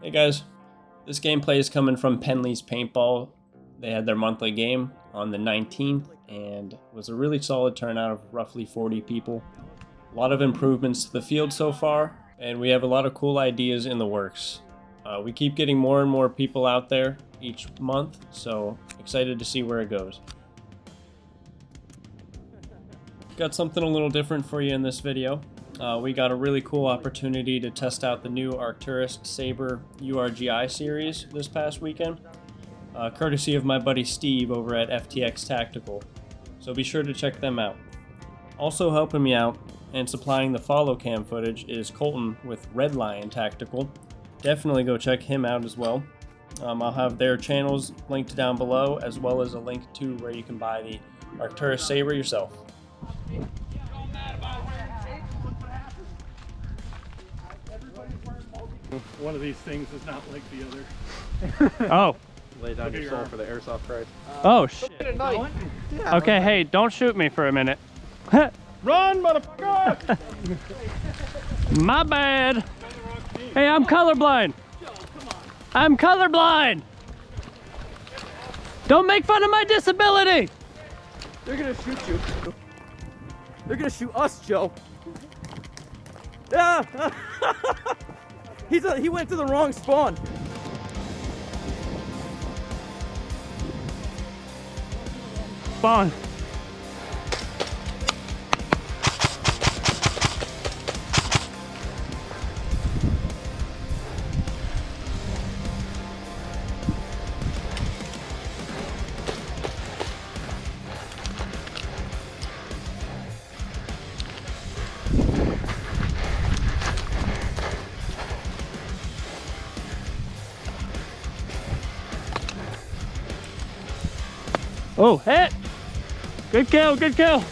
Hey guys, this gameplay is coming from Penley's Paintball. They had their monthly game on the 19th and it was a really solid turnout of roughly 40 people. A lot of improvements to the field so far, and we have a lot of cool ideas in the works. We keep getting more and more people out there each month, so excited to see where it goes. Got something a little different for you in this video. We got a really cool opportunity to test out the new Arcturus Saber URGI series this past weekend, courtesy of my buddy Steve over at FTX Tactical, so be sure to check them out. Also helping me out and supplying the follow cam footage is Colton with Red Lion Tactical. Definitely go check him out as well. I'll have their channels linked down below, as well as a link to where you can buy the Arcturus Saber yourself. One of these things is not like the other. Oh. Lay down your soul for the airsoft price. Oh shit. Yeah, Okay, hey, don't shoot me for a minute. Run, motherfucker! My bad. Hey, I'm colorblind. I'm colorblind. Don't make fun of my disability. They're gonna shoot you. They're gonna shoot us, Joe. Yeah. He went to the wrong spawn. Spawn. Oh, hit! Good kill, good kill!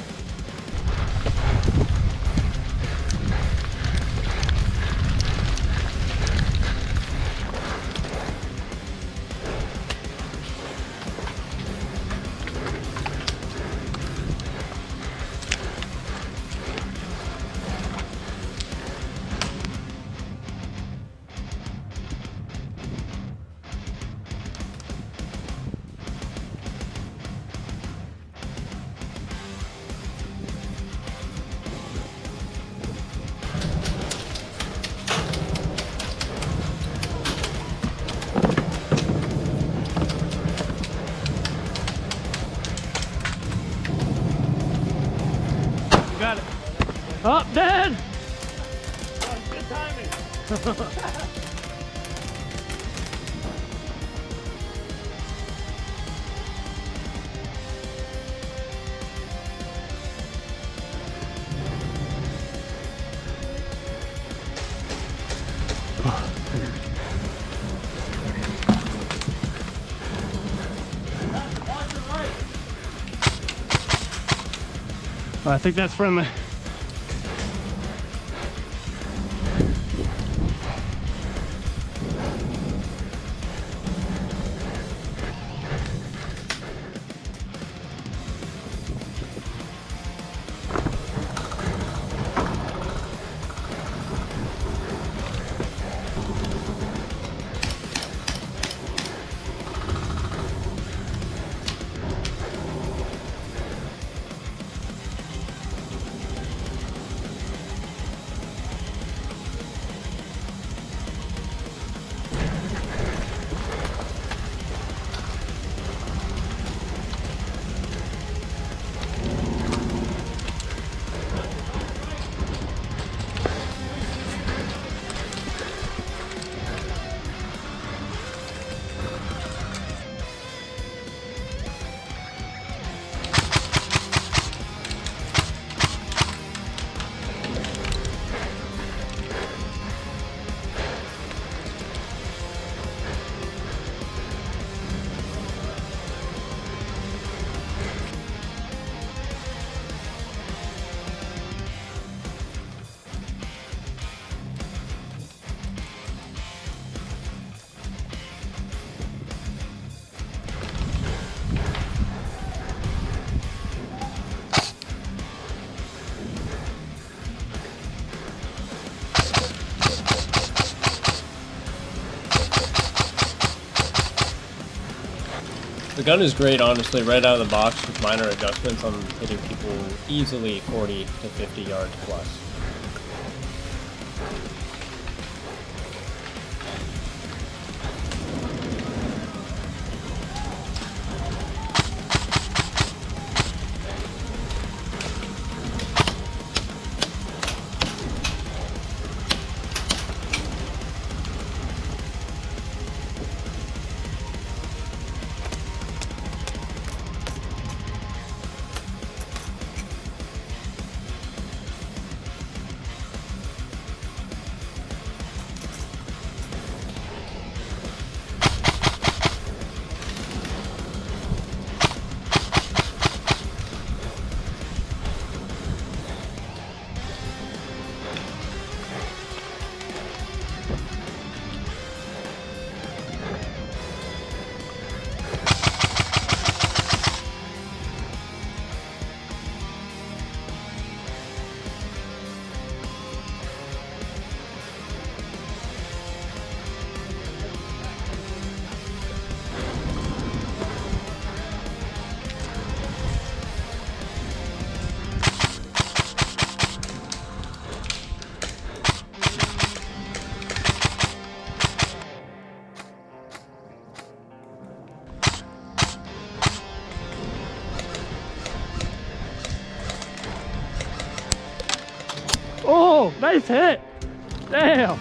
Got it. Oh, dead! Good timing. I think that's friendly. The gun is great, honestly, right out of the box with minor adjustments. I'm hitting people easily 40 to 50 yards plus. Oh, nice hit. Damn.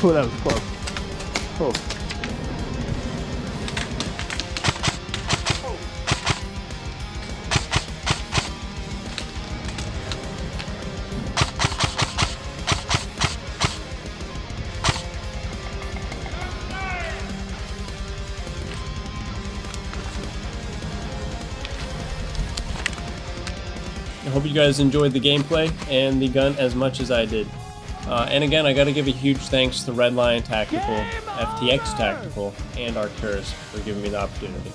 Oh, that was close. Oh. I hope you guys enjoyed the gameplay and the gun as much as I did. And again, I gotta give a huge thanks to Redline Tactical, FTX Tactical, and Arcturus for giving me the opportunity.